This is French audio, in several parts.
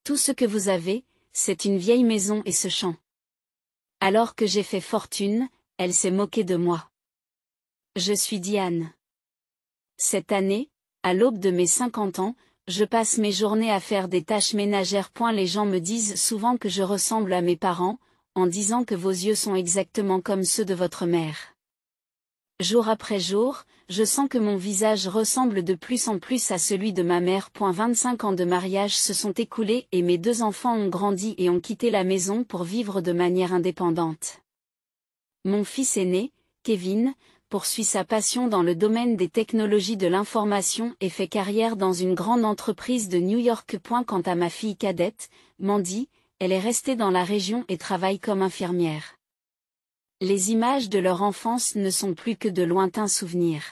Tout ce que vous avez, c'est une vieille maison et ce champ. Alors que j'ai fait fortune, elle s'est moquée de moi. Je suis Diane. Cette année, à l'aube de mes 50 ans, je passe mes journées à faire des tâches ménagères. Les gens me disent souvent que je ressemble à mes parents, en disant que vos yeux sont exactement comme ceux de votre mère. Jour après jour, je sens que mon visage ressemble de plus en plus à celui de ma mère. 25 ans de mariage se sont écoulés et mes 2 enfants ont grandi et ont quitté la maison pour vivre de manière indépendante. Mon fils aîné, Kevin, poursuit sa passion dans le domaine des technologies de l'information et fait carrière dans une grande entreprise de New York. Quant à ma fille cadette, Mandy, elle est restée dans la région et travaille comme infirmière. Les images de leur enfance ne sont plus que de lointains souvenirs.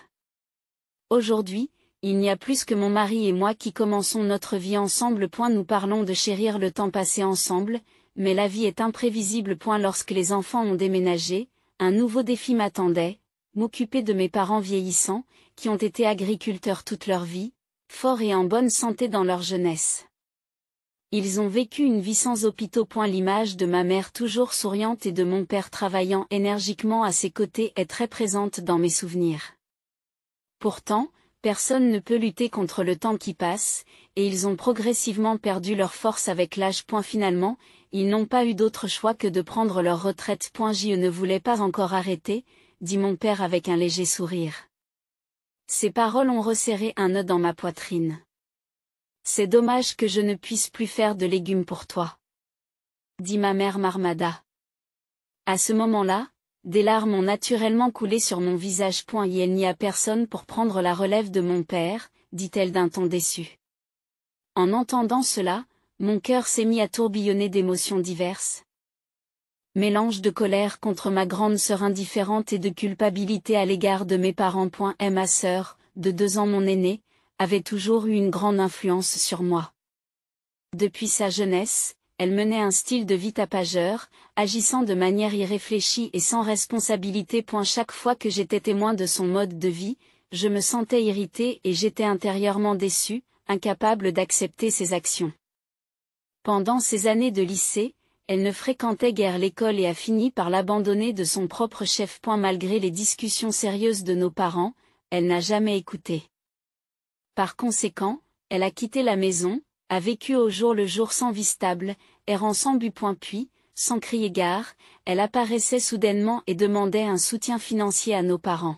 Aujourd'hui, il n'y a plus que mon mari et moi qui commençons notre vie ensemble. Nous parlons de chérir le temps passé ensemble, mais la vie est imprévisible. Lorsque les enfants ont déménagé, un nouveau défi m'attendait, m'occuper de mes parents vieillissants, qui ont été agriculteurs toute leur vie, forts et en bonne santé dans leur jeunesse. Ils ont vécu une vie sans hôpitaux. L'image de ma mère toujours souriante et de mon père travaillant énergiquement à ses côtés est très présente dans mes souvenirs. Pourtant, personne ne peut lutter contre le temps qui passe, et ils ont progressivement perdu leur force avec l'âge. Finalement, ils n'ont pas eu d'autre choix que de prendre leur retraite. Je ne voulais pas encore arrêter, dit mon père avec un léger sourire. Ces paroles ont resserré un nœud dans ma poitrine. C'est dommage que je ne puisse plus faire de légumes pour toi, dit ma mère Marmada. À ce moment-là, des larmes ont naturellement coulé sur mon visage. Il n'y a personne pour prendre la relève de mon père, dit-elle d'un ton déçu. En entendant cela, mon cœur s'est mis à tourbillonner d'émotions diverses. Mélange de colère contre ma grande sœur indifférente et de culpabilité à l'égard de mes parents. Et ma sœur, de 2 ans mon aînée, avait toujours eu une grande influence sur moi. Depuis sa jeunesse, elle menait un style de vie tapageur, agissant de manière irréfléchie et sans responsabilité. Chaque fois que j'étais témoin de son mode de vie, je me sentais irritée et j'étais intérieurement déçue, incapable d'accepter ses actions. Pendant ses années de lycée, elle ne fréquentait guère l'école et a fini par l'abandonner de son propre chef. Malgré les discussions sérieuses de nos parents, elle n'a jamais écouté. Par conséquent, elle a quitté la maison, a vécu au jour le jour sans vie stable, errant sans but. Puis, sans crier gare, elle apparaissait soudainement et demandait un soutien financier à nos parents.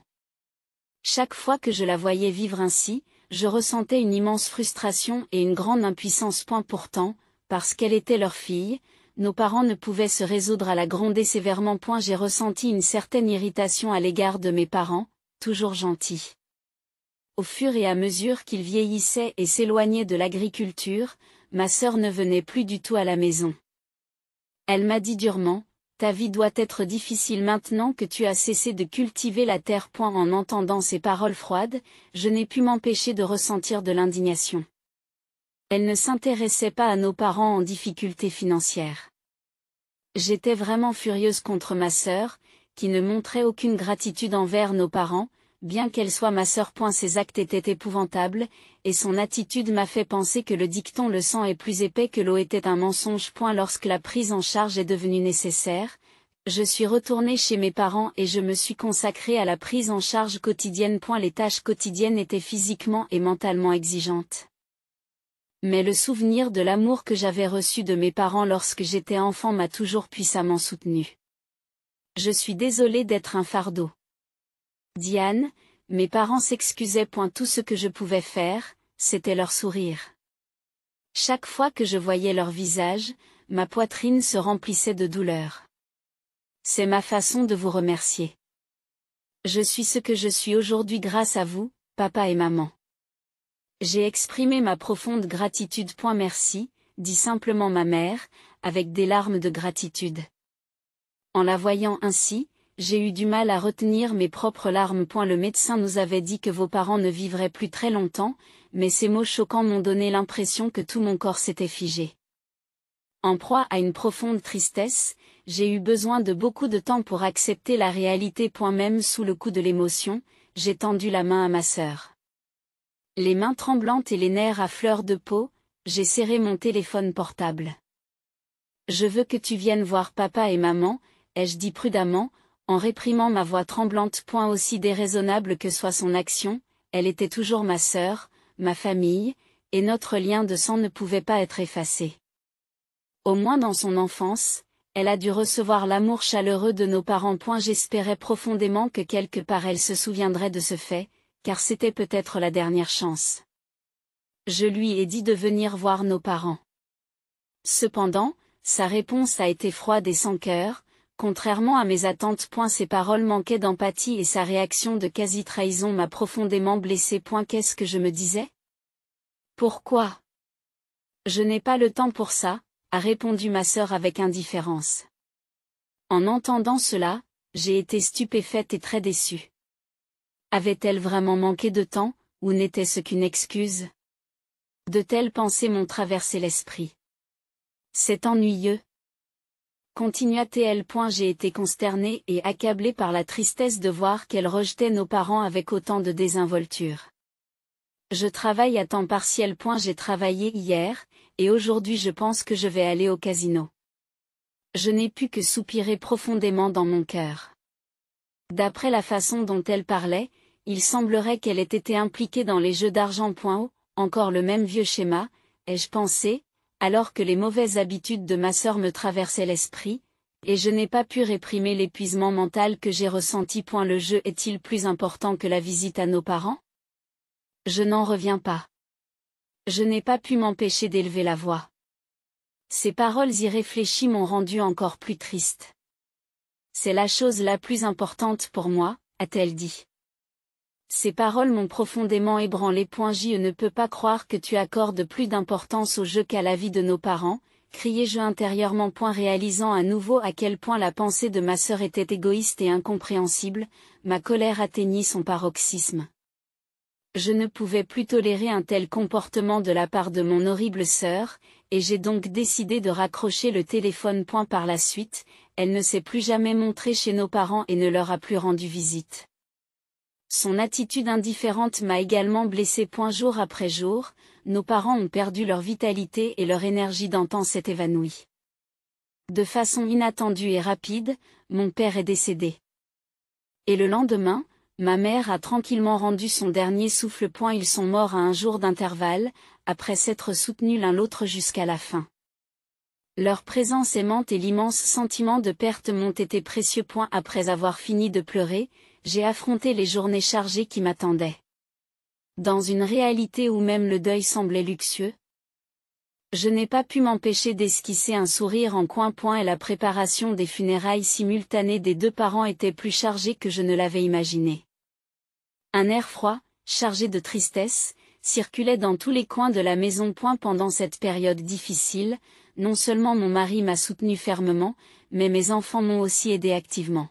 Chaque fois que je la voyais vivre ainsi, je ressentais une immense frustration et une grande impuissance. Pourtant, parce qu'elle était leur fille, nos parents ne pouvaient se résoudre à la gronder sévèrement. J'ai ressenti une certaine irritation à l'égard de mes parents, toujours gentils. Au fur et à mesure qu'ils vieillissaient et s'éloignaient de l'agriculture, ma sœur ne venait plus du tout à la maison. Elle m'a dit durement, « Ta vie doit être difficile maintenant que tu as cessé de cultiver la terre. » En entendant ces paroles froides, je n'ai pu m'empêcher de ressentir de l'indignation. Elle ne s'intéressait pas à nos parents en difficulté financière. J'étais vraiment furieuse contre ma sœur, qui ne montrait aucune gratitude envers nos parents, bien qu'elle soit ma sœur. Ses actes étaient épouvantables, et son attitude m'a fait penser que le dicton « le sang est plus épais que l'eau » était un mensonge. Lorsque la prise en charge est devenue nécessaire, je suis retournée chez mes parents et je me suis consacrée à la prise en charge quotidienne. Les tâches quotidiennes étaient physiquement et mentalement exigeantes. Mais le souvenir de l'amour que j'avais reçu de mes parents lorsque j'étais enfant m'a toujours puissamment soutenue. Je suis désolée d'être un fardeau. Diane, mes parents s'excusaient. Tout ce que je pouvais faire, c'était leur sourire. Chaque fois que je voyais leur visage, ma poitrine se remplissait de douleur. C'est ma façon de vous remercier. Je suis ce que je suis aujourd'hui grâce à vous, papa et maman. J'ai exprimé ma profonde gratitude. Merci, dit simplement ma mère, avec des larmes de gratitude. En la voyant ainsi, j'ai eu du mal à retenir mes propres larmes. Le médecin nous avait dit que vos parents ne vivraient plus très longtemps, mais ces mots choquants m'ont donné l'impression que tout mon corps s'était figé. En proie à une profonde tristesse, j'ai eu besoin de beaucoup de temps pour accepter la réalité. Même sous le coup de l'émotion, j'ai tendu la main à ma sœur. Les mains tremblantes et les nerfs à fleur de peau, j'ai serré mon téléphone portable. Je veux que tu viennes voir papa et maman, ai-je dit prudemment, en réprimant ma voix tremblante. Aussi déraisonnable que soit son action, elle était toujours ma sœur, ma famille, et notre lien de sang ne pouvait pas être effacé. Au moins dans son enfance, elle a dû recevoir l'amour chaleureux de nos parents. J'espérais profondément que quelque part elle se souviendrait de ce fait, car c'était peut-être la dernière chance. Je lui ai dit de venir voir nos parents. Cependant, sa réponse a été froide et sans cœur, contrairement à mes attentes. Ses paroles manquaient d'empathie et sa réaction de quasi-trahison m'a profondément blessé. Qu'est-ce que je me disais? Pourquoi? Je n'ai pas le temps pour ça, a répondu ma sœur avec indifférence. En entendant cela, j'ai été stupéfaite et très déçue. Avait-elle vraiment manqué de temps, ou n'était-ce qu'une excuse? De telles pensées m'ont traversé l'esprit. C'est ennuyeux. Continua-t-elle. J'ai été consternée et accablée par la tristesse de voir qu'elle rejetait nos parents avec autant de désinvolture. Je travaille à temps partiel. J'ai travaillé hier, et aujourd'hui je pense que je vais aller au casino. Je n'ai pu que soupirer profondément dans mon cœur. D'après la façon dont elle parlait, il semblerait qu'elle ait été impliquée dans les jeux d'argent. Encore le même vieux schéma, ai-je pensé, alors que les mauvaises habitudes de ma sœur me traversaient l'esprit, et je n'ai pas pu réprimer l'épuisement mental que j'ai ressenti. Le jeu est-il plus important que la visite à nos parents? Je n'en reviens pas. Je n'ai pas pu m'empêcher d'élever la voix. Ces paroles irréfléchies m'ont rendu encore plus triste. C'est la chose la plus importante pour moi, a-t-elle dit. Ces paroles m'ont profondément ébranlé. Je ne peux pas croire que tu accordes plus d'importance au jeu qu'à la vie de nos parents, criai-je intérieurement. Réalisant à nouveau à quel point la pensée de ma sœur était égoïste et incompréhensible, ma colère atteignit son paroxysme. Je ne pouvais plus tolérer un tel comportement de la part de mon horrible sœur, et j'ai donc décidé de raccrocher le téléphone. Par la suite, elle ne s'est plus jamais montrée chez nos parents et ne leur a plus rendu visite. Son attitude indifférente m'a également blessé. Jour après jour, nos parents ont perdu leur vitalité et leur énergie d'antan s'est évanouie. De façon inattendue et rapide, mon père est décédé. Et le lendemain, ma mère a tranquillement rendu son dernier souffle. Ils sont morts à un jour d'intervalle, après s'être soutenus l'un l'autre jusqu'à la fin. Leur présence aimante et l'immense sentiment de perte m'ont été précieux. Après avoir fini de pleurer, j'ai affronté les journées chargées qui m'attendaient. Dans une réalité où même le deuil semblait luxueux, je n'ai pas pu m'empêcher d'esquisser un sourire en coin. Et la préparation des funérailles simultanées des deux parents était plus chargée que je ne l'avais imaginé. Un air froid, chargé de tristesse, circulait dans tous les coins de la maison. Pendant cette période difficile, non seulement mon mari m'a soutenu fermement, mais mes enfants m'ont aussi aidé activement.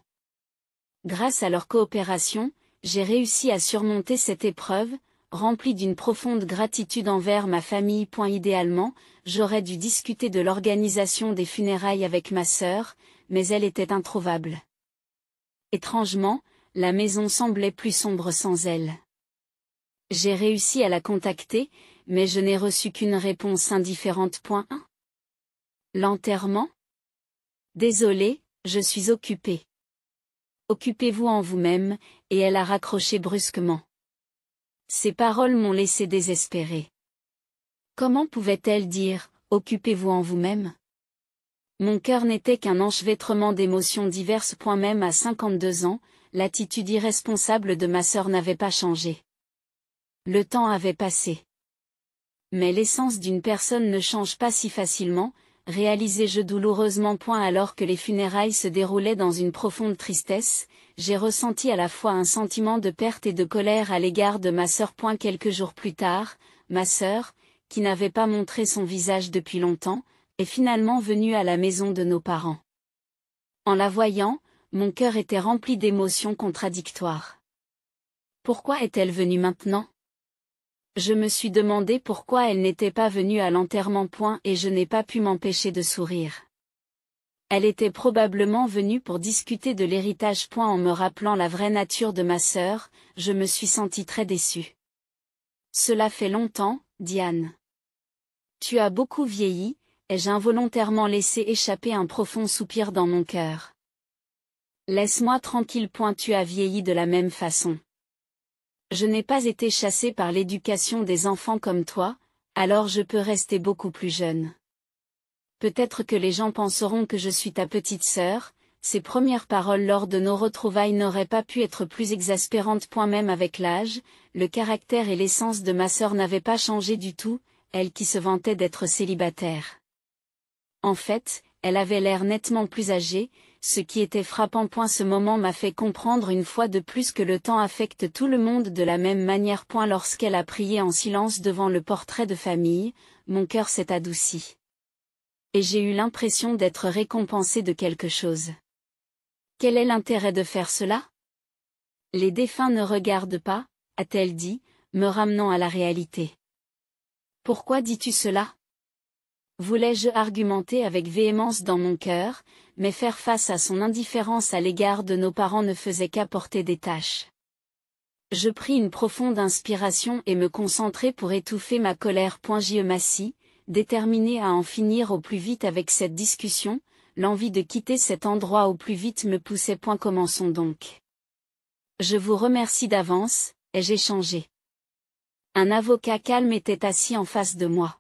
Grâce à leur coopération, j'ai réussi à surmonter cette épreuve, remplie d'une profonde gratitude envers ma famille. Idéalement, j'aurais dû discuter de l'organisation des funérailles avec ma sœur, mais elle était introuvable. Étrangement, la maison semblait plus sombre sans elle. J'ai réussi à la contacter, mais je n'ai reçu qu'une réponse indifférente. L'enterrement? Désolé, je suis occupée. Occupez-vous en vous-même, et elle a raccroché brusquement. Ces paroles m'ont laissé désespérée. Comment pouvait-elle dire « Occupez-vous en vous-même » ? Mon cœur n'était qu'un enchevêtrement d'émotions diverses. Même à 52 ans, l'attitude irresponsable de ma sœur n'avait pas changé. Le temps avait passé. Mais l'essence d'une personne ne change pas si facilement, réalisai-je douloureusement. Alors que les funérailles se déroulaient dans une profonde tristesse, j'ai ressenti à la fois un sentiment de perte et de colère à l'égard de ma sœur. Quelques jours plus tard, ma sœur, qui n'avait pas montré son visage depuis longtemps, est finalement venue à la maison de nos parents. En la voyant, mon cœur était rempli d'émotions contradictoires. Pourquoi est-elle venue maintenant ? Je me suis demandé pourquoi elle n'était pas venue à l'enterrement. Et je n'ai pas pu m'empêcher de sourire. Elle était probablement venue pour discuter de l'héritage. En me rappelant la vraie nature de ma sœur, je me suis sentie très déçue. Cela fait longtemps, Diane. Tu as beaucoup vieilli, ai-je involontairement laissé échapper un profond soupir dans mon cœur. Laisse-moi tranquille. Tu as vieilli de la même façon. Je n'ai pas été chassée par l'éducation des enfants comme toi, alors je peux rester beaucoup plus jeune. Peut-être que les gens penseront que je suis ta petite sœur. Ses premières paroles lors de nos retrouvailles n'auraient pas pu être plus exaspérantes. Même avec l'âge, le caractère et l'essence de ma sœur n'avaient pas changé du tout, elle qui se vantait d'être célibataire. En fait, elle avait l'air nettement plus âgée, ce qui était frappant. Ce moment m'a fait comprendre une fois de plus que le temps affecte tout le monde de la même manière. Lorsqu'elle a prié en silence devant le portrait de famille, mon cœur s'est adouci. Et j'ai eu l'impression d'être récompensée de quelque chose. Quel est l'intérêt de faire cela? Les défunts ne regardent pas, a-t-elle dit, me ramenant à la réalité. Pourquoi dis-tu cela? Voulais-je argumenter avec véhémence dans mon cœur, mais faire face à son indifférence à l'égard de nos parents ne faisait qu'apporter des tâches. Je pris une profonde inspiration et me concentrai pour étouffer ma colère. Je m'assis, déterminé à en finir au plus vite avec cette discussion. L'envie de quitter cet endroit au plus vite me poussait. Commençons donc. Je vous remercie d'avance, ai-je échangé. Un avocat calme était assis en face de moi.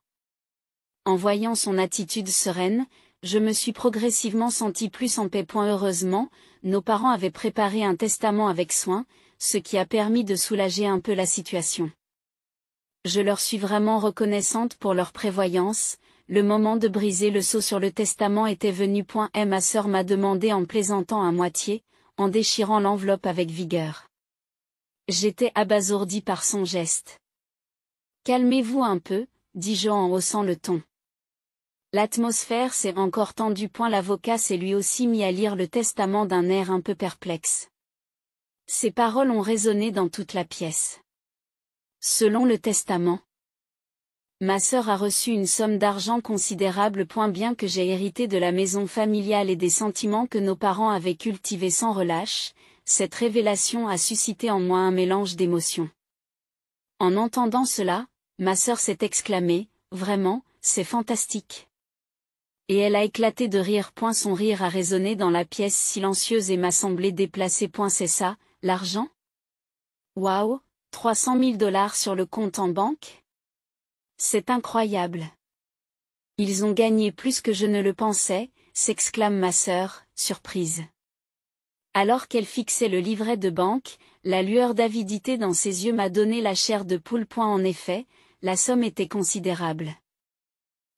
En voyant son attitude sereine, je me suis progressivement senti plus en paix. Heureusement, nos parents avaient préparé un testament avec soin, ce qui a permis de soulager un peu la situation. Je leur suis vraiment reconnaissante pour leur prévoyance. Le moment de briser le sceau sur le testament était venu. Et ma sœur m'a demandé en plaisantant à moitié, en déchirant l'enveloppe avec vigueur. J'étais abasourdie par son geste. Calmez-vous un peu, dis-je en haussant le ton. L'atmosphère s'est encore tendue. L'avocat s'est lui aussi mis à lire le testament d'un air un peu perplexe. Ces paroles ont résonné dans toute la pièce. Selon le testament, ma sœur a reçu une somme d'argent considérable. Bien que j'ai hérité de la maison familiale et des sentiments que nos parents avaient cultivés sans relâche, cette révélation a suscité en moi un mélange d'émotions. En entendant cela, ma sœur s'est exclamée, « Vraiment, c'est fantastique !» Et elle a éclaté de rire. Son rire a résonné dans la pièce silencieuse et m'a semblé déplacé. C'est ça, l'argent? Waouh, 300 000 $ sur le compte en banque? C'est incroyable. Ils ont gagné plus que je ne le pensais, s'exclame ma sœur, surprise. Alors qu'elle fixait le livret de banque, la lueur d'avidité dans ses yeux m'a donné la chair de poule. En effet, la somme était considérable.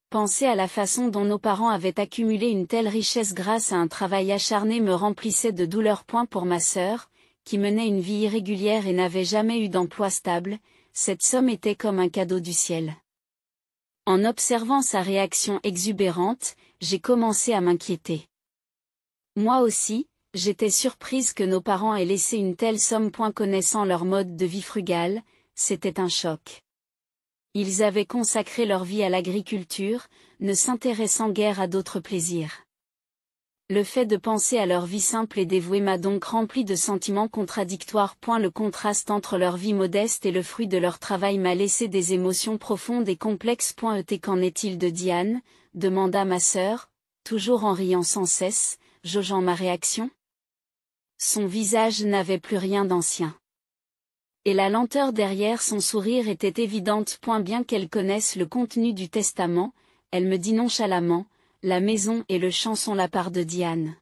Penser à la façon dont nos parents avaient accumulé une telle richesse grâce à un travail acharné me remplissait de douleur. Pour ma sœur, qui menait une vie irrégulière et n'avait jamais eu d'emploi stable, cette somme était comme un cadeau du ciel. En observant sa réaction exubérante, j'ai commencé à m'inquiéter. Moi aussi, j'étais surprise que nos parents aient laissé une telle somme. Connaissant leur mode de vie frugal, c'était un choc. Ils avaient consacré leur vie à l'agriculture, ne s'intéressant guère à d'autres plaisirs. Le fait de penser à leur vie simple et dévouée m'a donc rempli de sentiments contradictoires. Le contraste entre leur vie modeste et le fruit de leur travail m'a laissé des émotions profondes et complexes. Qu'en est-il de Diane? Demanda ma sœur, toujours en riant sans cesse, jaugeant ma réaction. Son visage n'avait plus rien d'ancien. Et la lenteur derrière son sourire était évidente. Bien qu'elle connaisse le contenu du testament, elle me dit nonchalamment, la maison et le champ sont la part de Diane.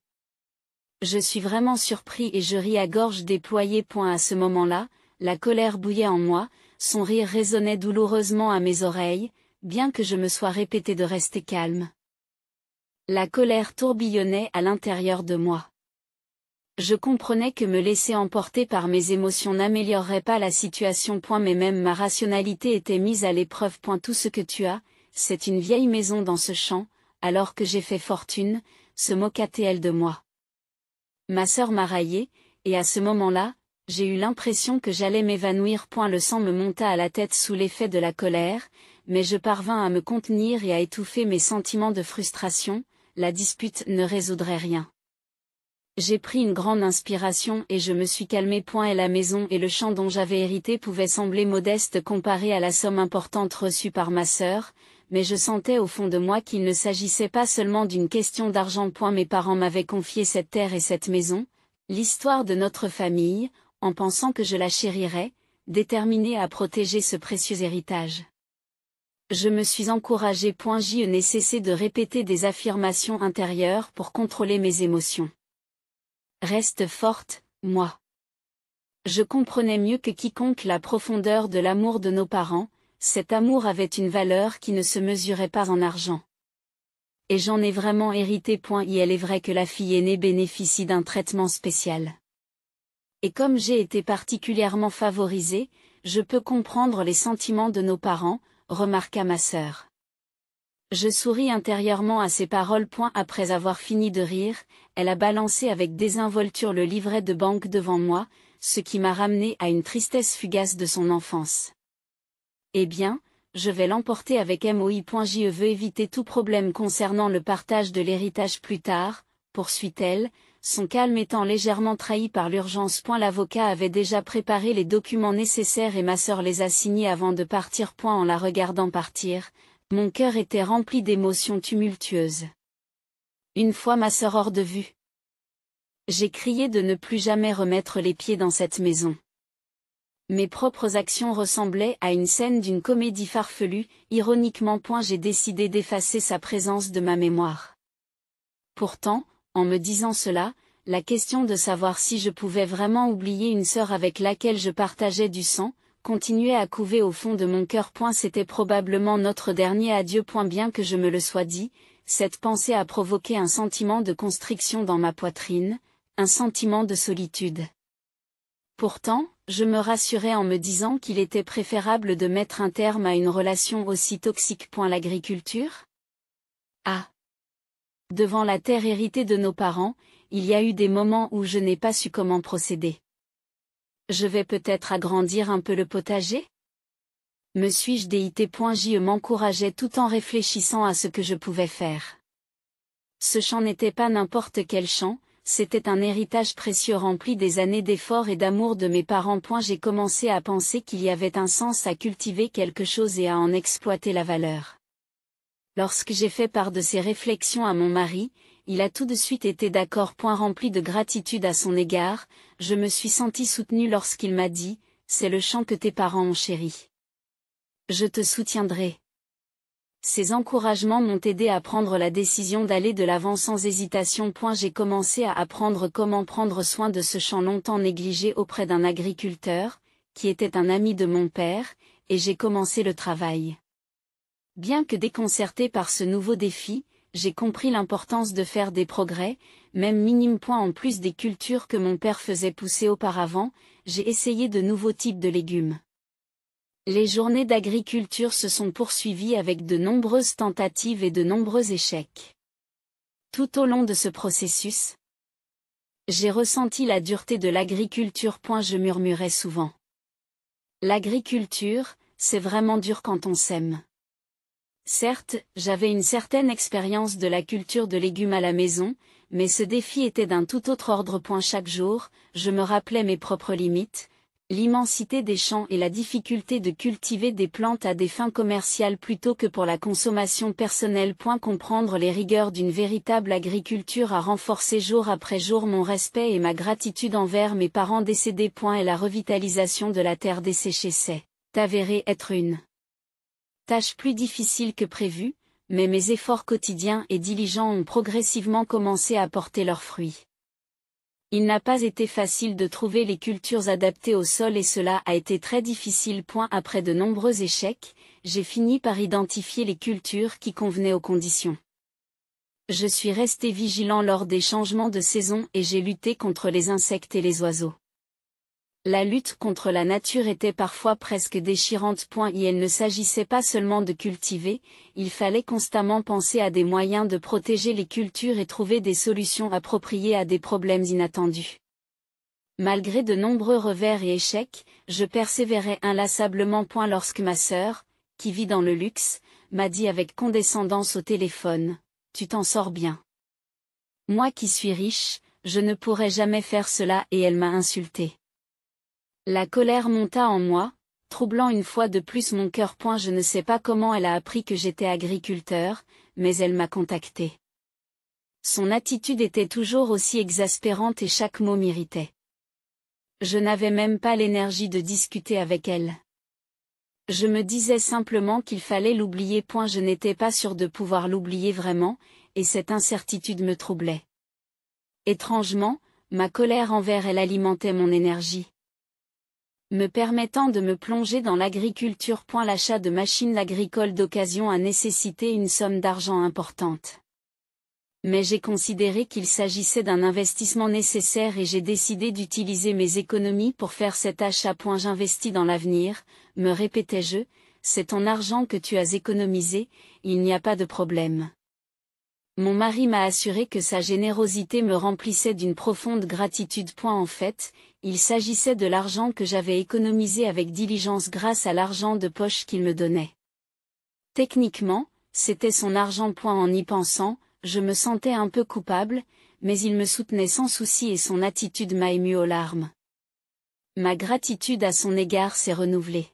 Je suis vraiment surpris et je ris à gorge déployée. À ce moment-là, la colère bouillait en moi, son rire résonnait douloureusement à mes oreilles, bien que je me sois répété de rester calme. La colère tourbillonnait à l'intérieur de moi. Je comprenais que me laisser emporter par mes émotions n'améliorerait pas la situation. Mais même ma rationalité était mise à l'épreuve. Tout ce que tu as, c'est une vieille maison dans ce champ, alors que j'ai fait fortune, se moqua-t-elle de moi. Ma sœur m'a raillé, et à ce moment-là, j'ai eu l'impression que j'allais m'évanouir. Le sang me monta à la tête sous l'effet de la colère, mais je parvins à me contenir et à étouffer mes sentiments de frustration. La dispute ne résoudrait rien. J'ai pris une grande inspiration et je me suis calmée. Et la maison et le champ dont j'avais hérité pouvaient sembler modestes comparés à la somme importante reçue par ma sœur, mais je sentais au fond de moi qu'il ne s'agissait pas seulement d'une question d'argent. Mes parents m'avaient confié cette terre et cette maison, l'histoire de notre famille, en pensant que je la chérirais, déterminée à protéger ce précieux héritage. Je me suis encouragée. Je n'ai cessé de répéter des affirmations intérieures pour contrôler mes émotions. Reste forte, moi. Je comprenais mieux que quiconque la profondeur de l'amour de nos parents. Cet amour avait une valeur qui ne se mesurait pas en argent. Et j'en ai vraiment hérité. Elle est vrai que la fille aînée bénéficie d'un traitement spécial. Et comme j'ai été particulièrement favorisée, je peux comprendre les sentiments de nos parents, remarqua ma sœur. Je souris intérieurement à ces paroles. Après avoir fini de rire, elle a balancé avec désinvolture le livret de banque devant moi, ce qui m'a ramené à une tristesse fugace de son enfance. Eh bien, je vais l'emporter avec moi. Je veux éviter tout problème concernant le partage de l'héritage plus tard, poursuit-elle, son calme étant légèrement trahi par l'urgence. L'avocat avait déjà préparé les documents nécessaires et ma sœur les a signés avant de partir. En la regardant partir, mon cœur était rempli d'émotions tumultueuses. Une fois ma sœur hors de vue, j'ai crié de ne plus jamais remettre les pieds dans cette maison. Mes propres actions ressemblaient à une scène d'une comédie farfelue. Ironiquement, j'ai décidé d'effacer sa présence de ma mémoire. Pourtant, en me disant cela, la question de savoir si je pouvais vraiment oublier une sœur avec laquelle je partageais du sang, continuait à couver au fond de mon cœur. C'était probablement notre dernier adieu. Bien que je me le sois dit, cette pensée a provoqué un sentiment de constriction dans ma poitrine, un sentiment de solitude. Pourtant, je me rassurais en me disant qu'il était préférable de mettre un terme à une relation aussi toxique. L'agriculture ? Ah ! Devant la terre héritée de nos parents, il y a eu des moments où je n'ai pas su comment procéder. Je vais peut-être agrandir un peu le potager ? Me suis-je déité ? Je m'encourageais tout en réfléchissant à ce que je pouvais faire. Ce champ n'était pas n'importe quel champ, c'était un héritage précieux rempli des années d'efforts et d'amour de mes parents. J'ai commencé à penser qu'il y avait un sens à cultiver quelque chose et à en exploiter la valeur. Lorsque j'ai fait part de ces réflexions à mon mari, il a tout de suite été d'accord. Rempli de gratitude à son égard, je me suis sentie soutenue lorsqu'il m'a dit « C'est le champ que tes parents ont chéri. Je te soutiendrai. » Ces encouragements m'ont aidé à prendre la décision d'aller de l'avant sans hésitation. J'ai commencé à apprendre comment prendre soin de ce champ longtemps négligé auprès d'un agriculteur, qui était un ami de mon père, et j'ai commencé le travail. Bien que déconcerté par ce nouveau défi, j'ai compris l'importance de faire des progrès, même minimes. En plus des cultures que mon père faisait pousser auparavant, j'ai essayé de nouveaux types de légumes. Les journées d'agriculture se sont poursuivies avec de nombreuses tentatives et de nombreux échecs. Tout au long de ce processus, j'ai ressenti la dureté de l'agriculture. Je murmurais souvent. L'agriculture, c'est vraiment dur quand on sème. Certes, j'avais une certaine expérience de la culture de légumes à la maison, mais ce défi était d'un tout autre ordre. Chaque jour, je me rappelais mes propres limites, l'immensité des champs et la difficulté de cultiver des plantes à des fins commerciales plutôt que pour la consommation personnelle. Comprendre les rigueurs d'une véritable agriculture a renforcé jour après jour mon respect et ma gratitude envers mes parents décédés. Et la revitalisation de la terre desséchée s'est avérée être une tâche plus difficile que prévu, mais mes efforts quotidiens et diligents ont progressivement commencé à porter leurs fruits. Il n'a pas été facile de trouver les cultures adaptées au sol et cela a été très difficile. Après de nombreux échecs, j'ai fini par identifier les cultures qui convenaient aux conditions. Je suis resté vigilant lors des changements de saison et j'ai lutté contre les insectes et les oiseaux. La lutte contre la nature était parfois presque déchirante. Et il ne s'agissait pas seulement de cultiver, il fallait constamment penser à des moyens de protéger les cultures et trouver des solutions appropriées à des problèmes inattendus. Malgré de nombreux revers et échecs, je persévérais inlassablement. Lorsque ma sœur, qui vit dans le luxe, m'a dit avec condescendance au téléphone, « Tu t'en sors bien. Moi qui suis riche, je ne pourrais jamais faire cela » et elle m'a insulté. La colère monta en moi, troublant une fois de plus mon cœur. Je ne sais pas comment elle a appris que j'étais agriculteur, mais elle m'a contacté. Son attitude était toujours aussi exaspérante et chaque mot m'irritait. Je n'avais même pas l'énergie de discuter avec elle. Je me disais simplement qu'il fallait l'oublier. Je n'étais pas sûr de pouvoir l'oublier vraiment, et cette incertitude me troublait. Étrangement, ma colère envers elle alimentait mon énergie, me permettant de me plonger dans l'agriculture. L'achat de machines agricoles d'occasion a nécessité une somme d'argent importante. Mais j'ai considéré qu'il s'agissait d'un investissement nécessaire et j'ai décidé d'utiliser mes économies pour faire cet achat. J'investis dans l'avenir, me répétais-je, c'est ton argent que tu as économisé, il n'y a pas de problème. Mon mari m'a assuré que sa générosité me remplissait d'une profonde gratitude. En fait, il s'agissait de l'argent que j'avais économisé avec diligence grâce à l'argent de poche qu'il me donnait. Techniquement, c'était son argent. En y pensant, je me sentais un peu coupable, mais il me soutenait sans souci et son attitude m'a ému aux larmes. Ma gratitude à son égard s'est renouvelée.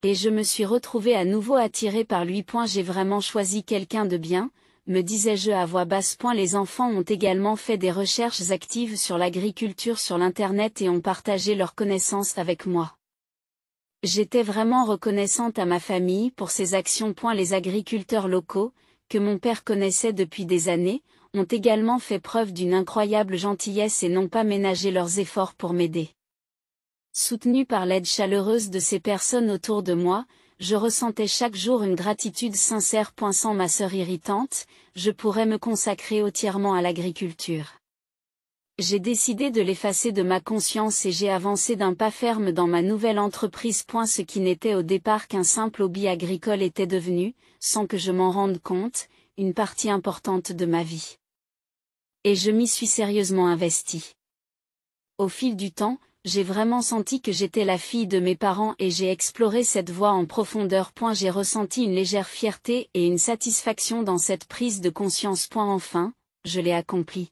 Et je me suis retrouvée à nouveau attirée par lui. J'ai vraiment choisi quelqu'un de bien, me disais-je à voix basse. Les enfants ont également fait des recherches actives sur l'agriculture sur l'Internet et ont partagé leurs connaissances avec moi. J'étais vraiment reconnaissante à ma famille pour ses actions. Les agriculteurs locaux, que mon père connaissait depuis des années, ont également fait preuve d'une incroyable gentillesse et n'ont pas ménagé leurs efforts pour m'aider. Soutenue par l'aide chaleureuse de ces personnes autour de moi, je ressentais chaque jour une gratitude sincère. Sans ma sœur irritante, je pourrais me consacrer entièrement à l'agriculture. J'ai décidé de l'effacer de ma conscience et j'ai avancé d'un pas ferme dans ma nouvelle entreprise. Ce qui n'était au départ qu'un simple hobby agricole était devenu, sans que je m'en rende compte, une partie importante de ma vie. Et je m'y suis sérieusement investie. Au fil du temps, j'ai vraiment senti que j'étais la fille de mes parents et j'ai exploré cette voie en profondeur. J'ai ressenti une légère fierté et une satisfaction dans cette prise de conscience. Enfin, je l'ai accompli.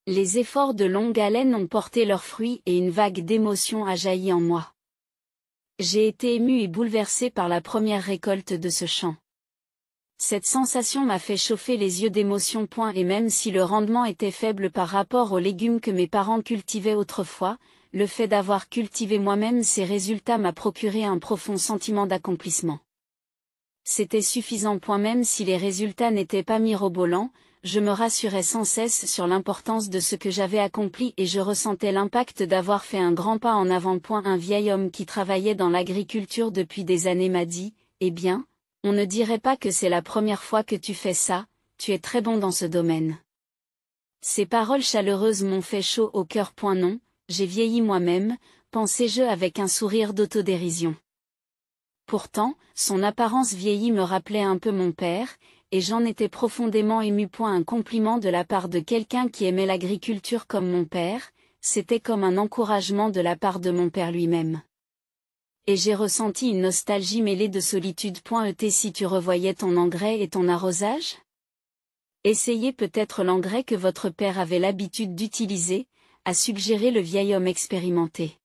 Les efforts de longue haleine ont porté leurs fruits et une vague d'émotion a jailli en moi. J'ai été émue et bouleversée par la première récolte de ce champ. Cette sensation m'a fait chauffer les yeux d'émotion. Et même si le rendement était faible par rapport aux légumes que mes parents cultivaient autrefois, le fait d'avoir cultivé moi-même ces résultats m'a procuré un profond sentiment d'accomplissement. C'était suffisant. Même si les résultats n'étaient pas mirobolants, je me rassurais sans cesse sur l'importance de ce que j'avais accompli et je ressentais l'impact d'avoir fait un grand pas en avant. Un vieil homme qui travaillait dans l'agriculture depuis des années m'a dit, « Eh bien, on ne dirait pas que c'est la première fois que tu fais ça, tu es très bon dans ce domaine. » Ces paroles chaleureuses m'ont fait chaud au cœur. Non, j'ai vieilli moi-même, pensais-je avec un sourire d'autodérision. Pourtant, son apparence vieillie me rappelait un peu mon père, et j'en étais profondément ému. Un compliment de la part de quelqu'un qui aimait l'agriculture comme mon père, c'était comme un encouragement de la part de mon père lui-même. Et j'ai ressenti une nostalgie mêlée de solitude. Si tu revoyais ton engrais et ton arrosage ? Essayez peut-être l'engrais que votre père avait l'habitude d'utiliser, a suggéré le vieil homme expérimenté.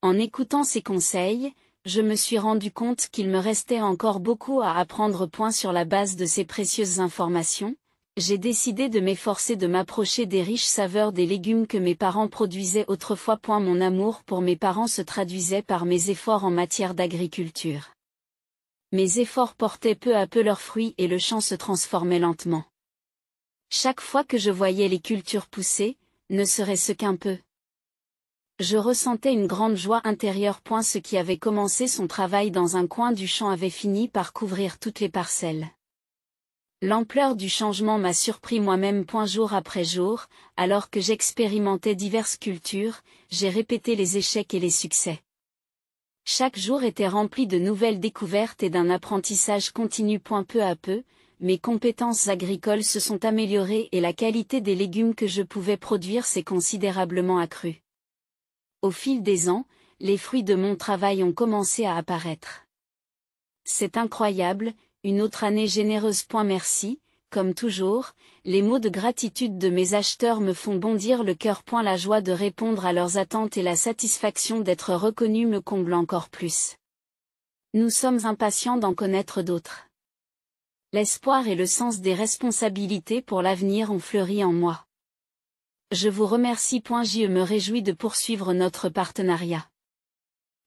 En écoutant ces conseils, je me suis rendu compte qu'il me restait encore beaucoup à apprendre. Sur la base de ces précieuses informations, j'ai décidé de m'efforcer de m'approcher des riches saveurs des légumes que mes parents produisaient autrefois. Mon amour pour mes parents se traduisait par mes efforts en matière d'agriculture. Mes efforts portaient peu à peu leurs fruits et le champ se transformait lentement. Chaque fois que je voyais les cultures pousser, ne serait-ce qu'un peu, je ressentais une grande joie intérieure. Ce qui avait commencé son travail dans un coin du champ avait fini par couvrir toutes les parcelles. L'ampleur du changement m'a surpris moi-même. Jour après jour, alors que j'expérimentais diverses cultures, j'ai répété les échecs et les succès. Chaque jour était rempli de nouvelles découvertes et d'un apprentissage continu. Peu à peu, mes compétences agricoles se sont améliorées et la qualité des légumes que je pouvais produire s'est considérablement accrue. Au fil des ans, les fruits de mon travail ont commencé à apparaître. C'est incroyable, une autre année généreuse. Merci, comme toujours, les mots de gratitude de mes acheteurs me font bondir le cœur. La joie de répondre à leurs attentes et la satisfaction d'être reconnu me comble encore plus. Nous sommes impatients d'en connaître d'autres. L'espoir et le sens des responsabilités pour l'avenir ont fleuri en moi. Je vous remercie. Je me réjouis de poursuivre notre partenariat.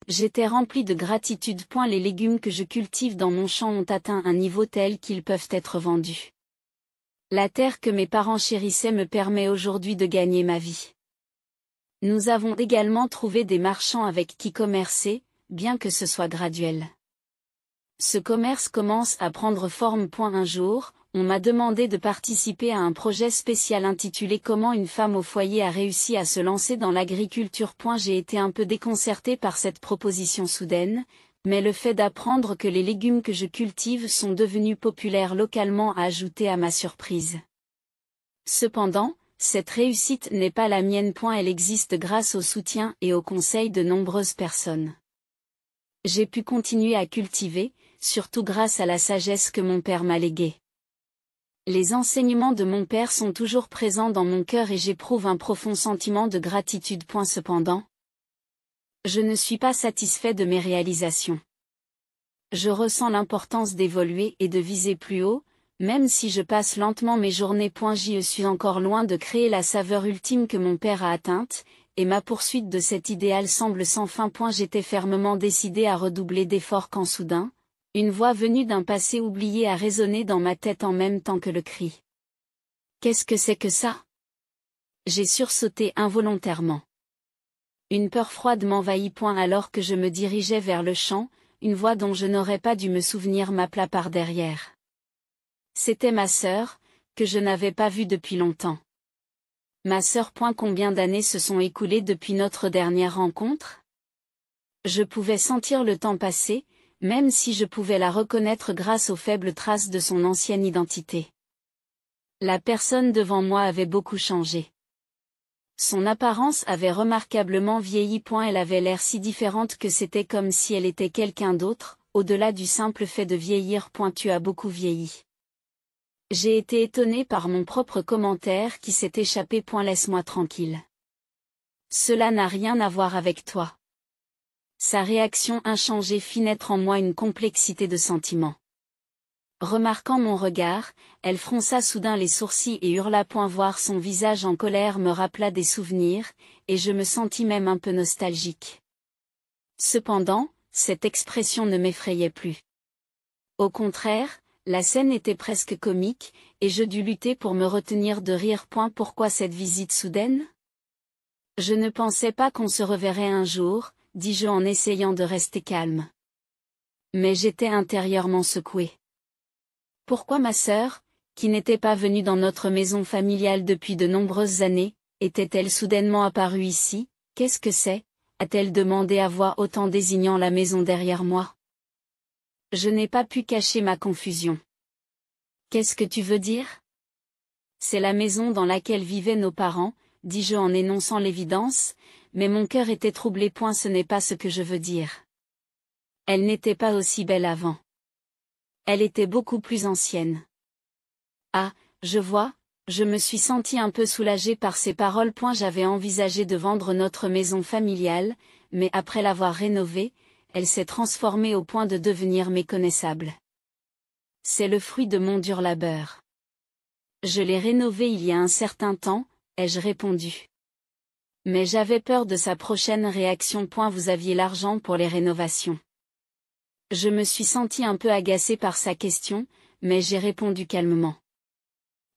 J'étais rempli de gratitude. Les légumes que je cultive dans mon champ ont atteint un niveau tel qu'ils peuvent être vendus. La terre que mes parents chérissaient me permet aujourd'hui de gagner ma vie. Nous avons également trouvé des marchands avec qui commercer, bien que ce soit graduel. Ce commerce commence à prendre forme. Un jour, on m'a demandé de participer à un projet spécial intitulé Comment une femme au foyer a réussi à se lancer dans l'agriculture. J'ai été un peu déconcerté par cette proposition soudaine, mais le fait d'apprendre que les légumes que je cultive sont devenus populaires localement a ajouté à ma surprise. Cependant, cette réussite n'est pas la mienne. Elle existe grâce au soutien et au conseil de nombreuses personnes. J'ai pu continuer à cultiver, surtout grâce à la sagesse que mon père m'a léguée. Les enseignements de mon père sont toujours présents dans mon cœur et j'éprouve un profond sentiment de gratitude. Cependant, je ne suis pas satisfait de mes réalisations. Je ressens l'importance d'évoluer et de viser plus haut, même si je passe lentement mes journées. Je suis encore loin de créer la saveur ultime que mon père a atteinte, et ma poursuite de cet idéal semble sans fin. J'étais fermement décidé à redoubler d'efforts quand soudain, une voix venue d'un passé oublié a résonné dans ma tête en même temps que le cri. Qu'est-ce que c'est que ça? J'ai sursauté involontairement. Une peur froide m'envahit. Alors que je me dirigeais vers le champ, une voix dont je n'aurais pas dû me souvenir m'appela par derrière. C'était ma sœur, que je n'avais pas vue depuis longtemps. Ma sœur. Combien d'années se sont écoulées depuis notre dernière rencontre? Je pouvais sentir le temps passer, même si je pouvais la reconnaître grâce aux faibles traces de son ancienne identité. La personne devant moi avait beaucoup changé. Son apparence avait remarquablement vieilli. Elle avait l'air si différente que c'était comme si elle était quelqu'un d'autre, au-delà du simple fait de vieillir. Tu as beaucoup vieilli. J'ai été étonné par mon propre commentaire qui s'est échappé. Laisse-moi tranquille. Cela n'a rien à voir avec toi. Sa réaction inchangée fit naître en moi une complexité de sentiments. Remarquant mon regard, elle fronça soudain les sourcils et hurla. Voir son visage en colère me rappela des souvenirs, et je me sentis même un peu nostalgique. Cependant, cette expression ne m'effrayait plus. Au contraire, la scène était presque comique, et je dus lutter pour me retenir de rire. Pourquoi cette visite soudaine? Je ne pensais pas qu'on se reverrait un jour, dis-je en essayant de rester calme. Mais j'étais intérieurement secoué. Pourquoi ma sœur, qui n'était pas venue dans notre maison familiale depuis de nombreuses années, était-elle soudainement apparue ici? Qu'est-ce que c'est? A-t-elle demandé à voix haute en désignant la maison derrière moi. Je n'ai pas pu cacher ma confusion. Qu'est-ce que tu veux dire? C'est la maison dans laquelle vivaient nos parents, dis-je en énonçant l'évidence, mais mon cœur était troublé. Ce n'est pas ce que je veux dire. Elle n'était pas aussi belle avant. Elle était beaucoup plus ancienne. Ah, je vois, je me suis senti un peu soulagé par ces paroles. J'avais envisagé de vendre notre maison familiale, mais après l'avoir rénovée, elle s'est transformée au point de devenir méconnaissable. C'est le fruit de mon dur labeur. Je l'ai rénovée il y a un certain temps, ai-je répondu. Mais j'avais peur de sa prochaine réaction. Vous aviez l'argent pour les rénovations. Je me suis senti un peu agacé par sa question, mais j'ai répondu calmement.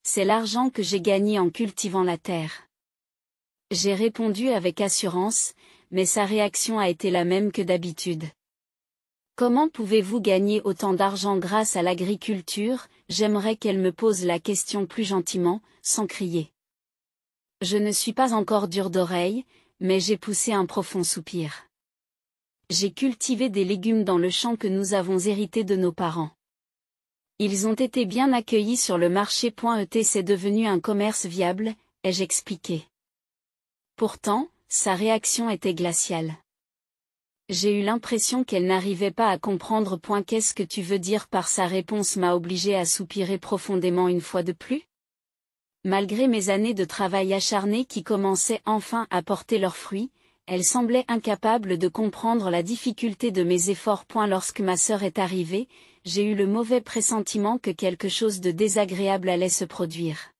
C'est l'argent que j'ai gagné en cultivant la terre. J'ai répondu avec assurance, mais sa réaction a été la même que d'habitude. Comment pouvez-vous gagner autant d'argent grâce à l'agriculture? J'aimerais qu'elle me pose la question plus gentiment, sans crier. Je ne suis pas encore dur d'oreille, mais j'ai poussé un profond soupir. J'ai cultivé des légumes dans le champ que nous avons hérité de nos parents. Ils ont été bien accueillis sur le marché. C'est devenu un commerce viable, ai-je expliqué. Pourtant, sa réaction était glaciale. J'ai eu l'impression qu'elle n'arrivait pas à comprendre. Qu'est-ce que tu veux dire par sa réponse m'a obligé à soupirer profondément une fois de plus. Malgré mes années de travail acharné qui commençaient enfin à porter leurs fruits, elle semblait incapable de comprendre la difficulté de mes efforts. Lorsque ma sœur est arrivée, j'ai eu le mauvais pressentiment que quelque chose de désagréable allait se produire.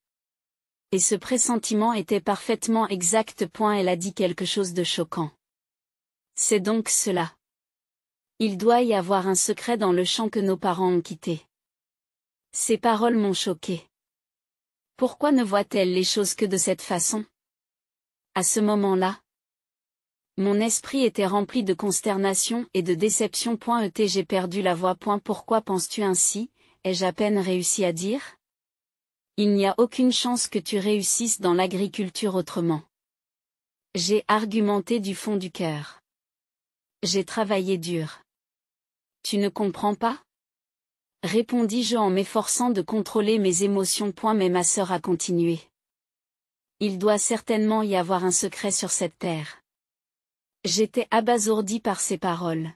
Et ce pressentiment était parfaitement exact. Elle a dit quelque chose de choquant. C'est donc cela. Il doit y avoir un secret dans le champ que nos parents ont quitté. Ces paroles m'ont choqué. Pourquoi ne voit-elle les choses que de cette façon? À ce moment-là, mon esprit était rempli de consternation et de déception. J'ai perdu la voix. Pourquoi penses-tu ainsi? Ai-je à peine réussi à dire? Il n'y a aucune chance que tu réussisses dans l'agriculture autrement. J'ai argumenté du fond du cœur. J'ai travaillé dur. Tu ne comprends pas? Répondis-je en m'efforçant de contrôler mes émotions. Mais ma sœur a continué. Il doit certainement y avoir un secret sur cette terre. J'étais abasourdi par ces paroles.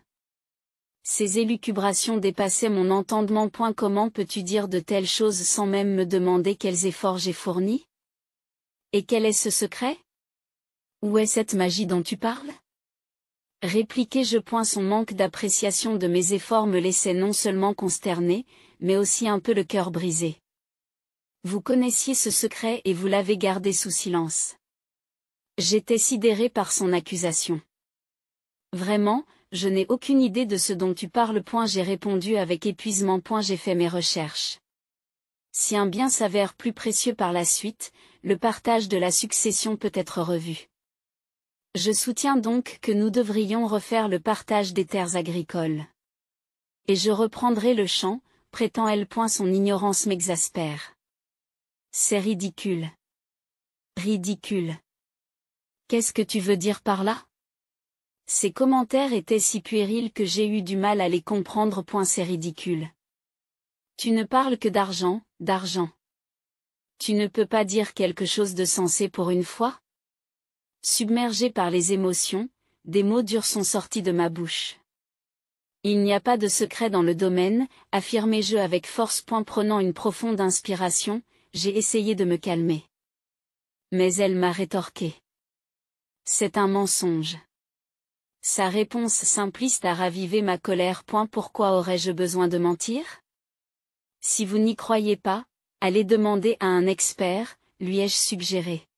Ces élucubrations dépassaient mon entendement. Comment peux-tu dire de telles choses sans même me demander quels efforts j'ai fournis? Et quel est ce secret? Où est cette magie dont tu parles? Répliquai-je. Son manque d'appréciation de mes efforts me laissait non seulement consterné, mais aussi un peu le cœur brisé. Vous connaissiez ce secret et vous l'avez gardé sous silence. J'étais sidéré par son accusation. Vraiment, je n'ai aucune idée de ce dont tu parles. J'ai répondu avec épuisement. J'ai fait mes recherches. Si un bien s'avère plus précieux par la suite, le partage de la succession peut être revu. Je soutiens donc que nous devrions refaire le partage des terres agricoles. Et je reprendrai le champ, prétend-elle. Son ignorance m'exaspère. C'est ridicule. Ridicule. Qu'est-ce que tu veux dire par là? Ces commentaires étaient si puérils que j'ai eu du mal à les comprendre. C'est ridicule. Tu ne parles que d'argent, d'argent. Tu ne peux pas dire quelque chose de sensé pour une fois? Submergé par les émotions, des mots durs sont sortis de ma bouche. Il n'y a pas de secret dans le domaine, affirmai-je avec force. Prenant une profonde inspiration, j'ai essayé de me calmer. Mais elle m'a rétorqué. C'est un mensonge. Sa réponse simpliste a ravivé ma colère. Pourquoi aurais-je besoin de mentir? Si vous n'y croyez pas, allez demander à un expert, lui ai-je suggéré.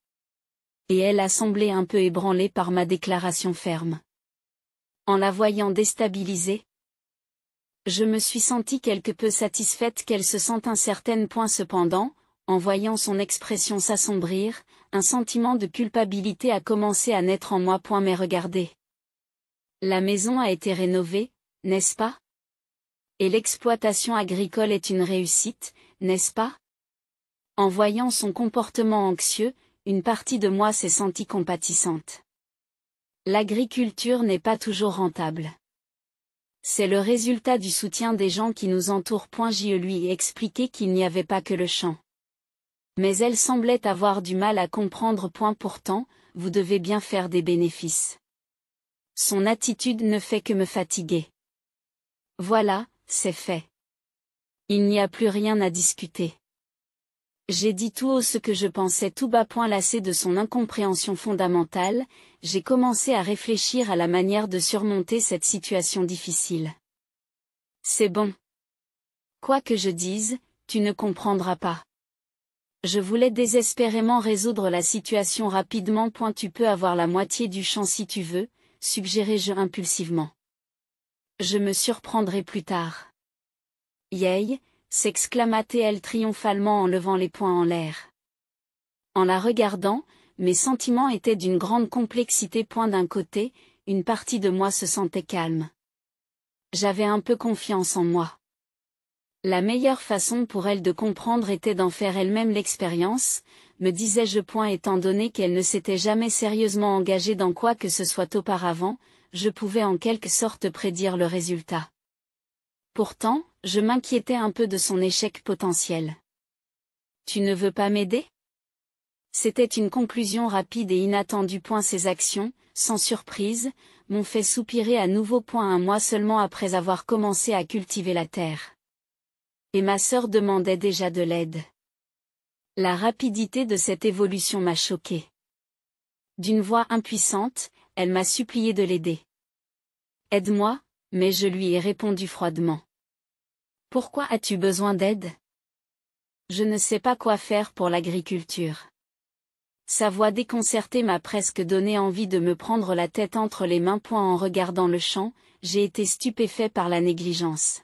Et elle a semblé un peu ébranlée par ma déclaration ferme. En la voyant déstabilisée, je me suis sentie quelque peu satisfaite qu'elle se sente incertaine. Cependant, en voyant son expression s'assombrir, un sentiment de culpabilité a commencé à naître en moi. Mais regardez. La maison a été rénovée, n'est-ce pas? Et l'exploitation agricole est une réussite, n'est-ce pas? En voyant son comportement anxieux, une partie de moi s'est sentie compatissante. L'agriculture n'est pas toujours rentable. C'est le résultat du soutien des gens qui nous entourent. Je lui ai expliqué qu'il n'y avait pas que le champ. Mais elle semblait avoir du mal à comprendre. Pourtant, vous devez bien faire des bénéfices. Son attitude ne fait que me fatiguer. Voilà, c'est fait. Il n'y a plus rien à discuter. J'ai dit tout haut ce que je pensais tout bas. Lassé de son incompréhension fondamentale, j'ai commencé à réfléchir à la manière de surmonter cette situation difficile. C'est bon. Quoi que je dise, tu ne comprendras pas. Je voulais désespérément résoudre la situation rapidement. Tu peux avoir la moitié du champ si tu veux, suggérai-je impulsivement. Je me surprendrai plus tard. Yay, s'exclama-t-elle triomphalement en levant les poings en l'air. En la regardant, mes sentiments étaient d'une grande complexité. D'un côté, une partie de moi se sentait calme. J'avais un peu confiance en moi. La meilleure façon pour elle de comprendre était d'en faire elle-même l'expérience, me disais-je. Étant donné qu'elle ne s'était jamais sérieusement engagée dans quoi que ce soit auparavant, je pouvais en quelque sorte prédire le résultat. Pourtant, je m'inquiétais un peu de son échec potentiel. Tu ne veux pas m'aider? C'était une conclusion rapide et inattendue. Ses actions, sans surprise, m'ont fait soupirer à nouveau. Un mois seulement après avoir commencé à cultiver la terre. Et ma sœur demandait déjà de l'aide. La rapidité de cette évolution m'a choquée. D'une voix impuissante, elle m'a supplié de l'aider. Aide-moi, mais je lui ai répondu froidement. Pourquoi as-tu besoin d'aide? Je ne sais pas quoi faire pour l'agriculture. Sa voix déconcertée m'a presque donné envie de me prendre la tête entre les mains. En regardant le champ, j'ai été stupéfait par la négligence.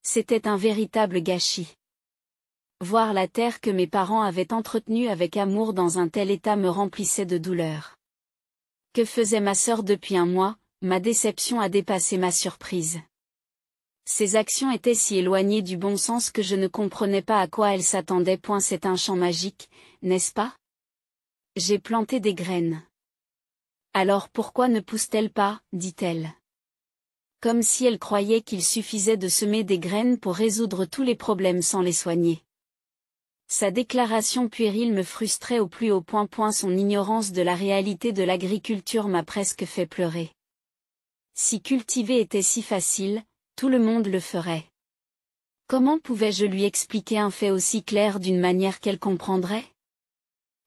C'était un véritable gâchis. Voir la terre que mes parents avaient entretenue avec amour dans un tel état me remplissait de douleur. Que faisait ma sœur depuis un mois? Ma déception a dépassé ma surprise. Ses actions étaient si éloignées du bon sens que je ne comprenais pas à quoi elle s'attendait. C'est un champ magique, n'est-ce pas? J'ai planté des graines. Alors pourquoi ne pousse-t-elle pas, dit-elle. Comme si elle croyait qu'il suffisait de semer des graines pour résoudre tous les problèmes sans les soigner. Sa déclaration puérile me frustrait au plus haut point. Son ignorance de la réalité de l'agriculture m'a presque fait pleurer. Si cultiver était si facile, tout le monde le ferait. Comment pouvais-je lui expliquer un fait aussi clair d'une manière qu'elle comprendrait?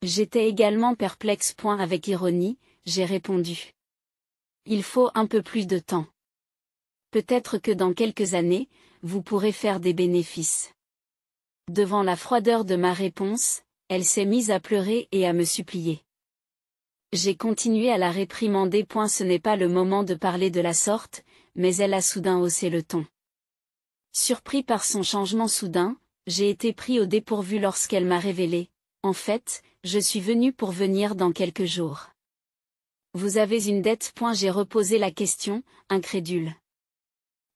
J'étais également perplexe. Avec ironie, j'ai répondu. Il faut un peu plus de temps. Peut-être que dans quelques années, vous pourrez faire des bénéfices. Devant la froideur de ma réponse, elle s'est mise à pleurer et à me supplier. J'ai continué à la réprimander. Ce n'est pas le moment de parler de la sorte, mais elle a soudain haussé le ton. Surpris par son changement soudain, j'ai été pris au dépourvu lorsqu'elle m'a révélé. En fait, je suis venu pour venir dans quelques jours. Vous avez une dette? J'ai reposé la question, incrédule.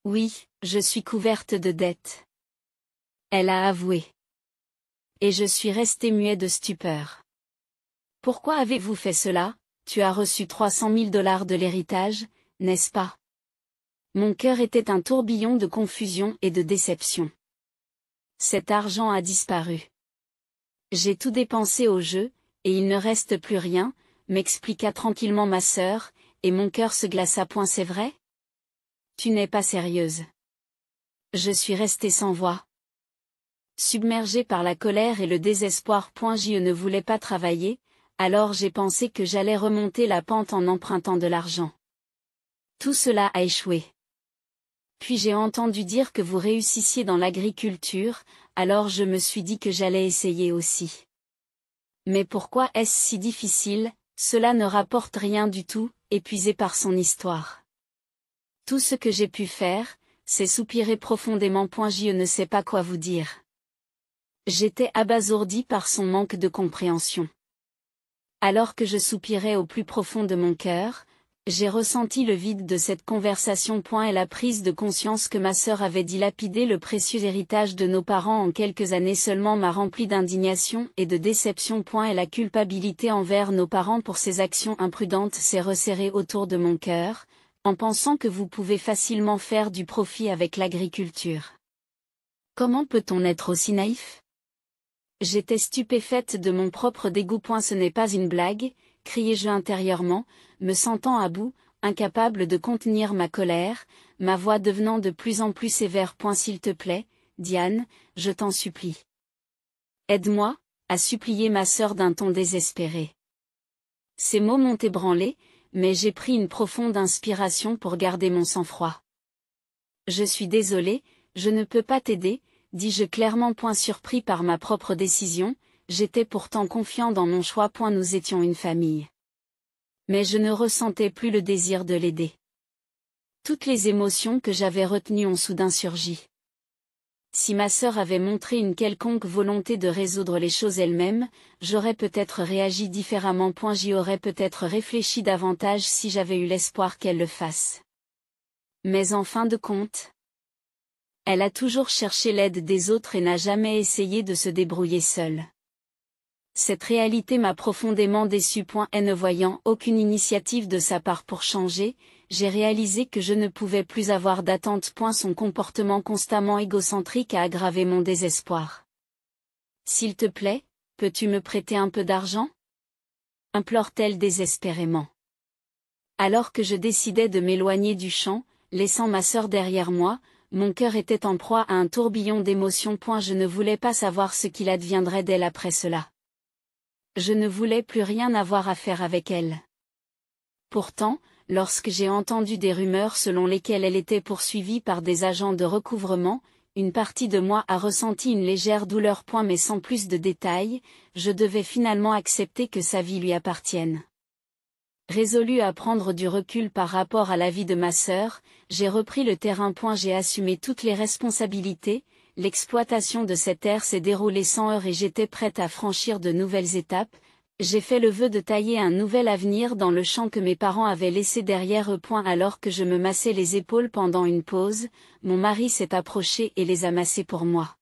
Oui, je suis couverte de dettes. Elle a avoué. Et je suis resté muet de stupeur. Pourquoi avez-vous fait cela? Tu as reçu 300 000 $ de l'héritage, n'est-ce pas? Mon cœur était un tourbillon de confusion et de déception. Cet argent a disparu. J'ai tout dépensé au jeu, et il ne reste plus rien, m'expliqua tranquillement ma sœur, et mon cœur se glaça. C'est vrai? Tu n'es pas sérieuse. Je suis resté sans voix. Submergé par la colère et le désespoir. Je ne voulais pas travailler, alors j'ai pensé que j'allais remonter la pente en empruntant de l'argent. Tout cela a échoué. Puis j'ai entendu dire que vous réussissiez dans l'agriculture, alors je me suis dit que j'allais essayer aussi. Mais pourquoi est-ce si difficile? Cela ne rapporte rien du tout, épuisé par son histoire. Tout ce que j'ai pu faire, c'est soupirer profondément. Je ne sais pas quoi vous dire. J'étais abasourdi par son manque de compréhension. Alors que je soupirais au plus profond de mon cœur, j'ai ressenti le vide de cette conversation. Et la prise de conscience que ma sœur avait dilapidé le précieux héritage de nos parents en quelques années seulement m'a rempli d'indignation et de déception. Et la culpabilité envers nos parents pour ces actions imprudentes s'est resserrée autour de mon cœur, en pensant que vous pouvez facilement faire du profit avec l'agriculture. Comment peut-on être aussi naïf? J'étais stupéfaite de mon propre dégoût. Ce n'est pas une blague, criai-je intérieurement, me sentant à bout, incapable de contenir ma colère, ma voix devenant de plus en plus sévère. S'il te plaît, Diane, je t'en supplie. Aide-moi, a supplié ma sœur d'un ton désespéré. Ces mots m'ont ébranlé, mais j'ai pris une profonde inspiration pour garder mon sang-froid. Je suis désolé, je ne peux pas t'aider, dis-je clairement. Surpris par ma propre décision, j'étais pourtant confiant dans mon choix. Nous étions une famille. Mais je ne ressentais plus le désir de l'aider. Toutes les émotions que j'avais retenues ont soudain surgi. Si ma sœur avait montré une quelconque volonté de résoudre les choses elle-même, j'aurais peut-être réagi différemment. J'y aurais peut-être réfléchi davantage si j'avais eu l'espoir qu'elle le fasse. Mais en fin de compte, elle a toujours cherché l'aide des autres et n'a jamais essayé de se débrouiller seule. Cette réalité m'a profondément déçu. Et ne voyant aucune initiative de sa part pour changer, j'ai réalisé que je ne pouvais plus avoir d'attente. Son comportement constamment égocentrique a aggravé mon désespoir. S'il te plaît, peux-tu me prêter un peu d'argent? Implore-t-elle désespérément. Alors que je décidais de m'éloigner du champ, laissant ma sœur derrière moi, mon cœur était en proie à un tourbillon d'émotions. Je ne voulais pas savoir ce qu'il adviendrait d'elle après cela. Je ne voulais plus rien avoir à faire avec elle. Pourtant, lorsque j'ai entendu des rumeurs selon lesquelles elle était poursuivie par des agents de recouvrement, une partie de moi a ressenti une légère douleur. Mais sans plus de détails, je devais finalement accepter que sa vie lui appartienne. Résolu à prendre du recul par rapport à la vie de ma sœur, j'ai repris le terrain. J'ai assumé toutes les responsabilités, l'exploitation de cette terre s'est déroulée sans heurts et j'étais prête à franchir de nouvelles étapes. J'ai fait le vœu de tailler un nouvel avenir dans le champ que mes parents avaient laissé derrière eux. Alors que je me massais les épaules pendant une pause, mon mari s'est approché et les a massés pour moi.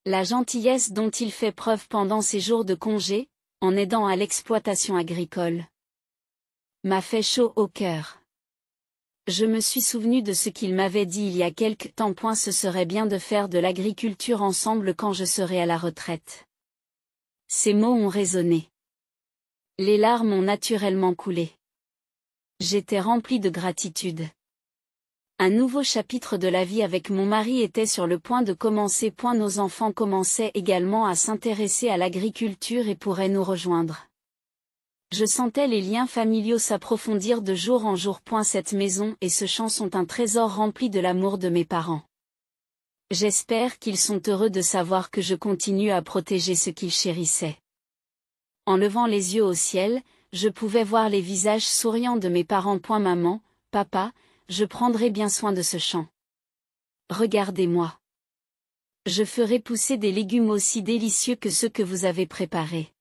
La gentillesse dont il fait preuve pendant ses jours de congé, en aidant à l'exploitation agricole, m'a fait chaud au cœur. Je me suis souvenu de ce qu'il m'avait dit il y a quelque temps. Ce serait bien de faire de l'agriculture ensemble quand je serai à la retraite. Ces mots ont résonné. Les larmes ont naturellement coulé. J'étais remplie de gratitude. Un nouveau chapitre de la vie avec mon mari était sur le point de commencer. Nos enfants commençaient également à s'intéresser à l'agriculture et pourraient nous rejoindre. Je sentais les liens familiaux s'approfondir de jour en jour. Cette maison et ce champ sont un trésor rempli de l'amour de mes parents. J'espère qu'ils sont heureux de savoir que je continue à protéger ce qu'ils chérissaient. En levant les yeux au ciel, je pouvais voir les visages souriants de mes parents. Maman, papa, je prendrai bien soin de ce champ. Regardez-moi. Je ferai pousser des légumes aussi délicieux que ceux que vous avez préparés.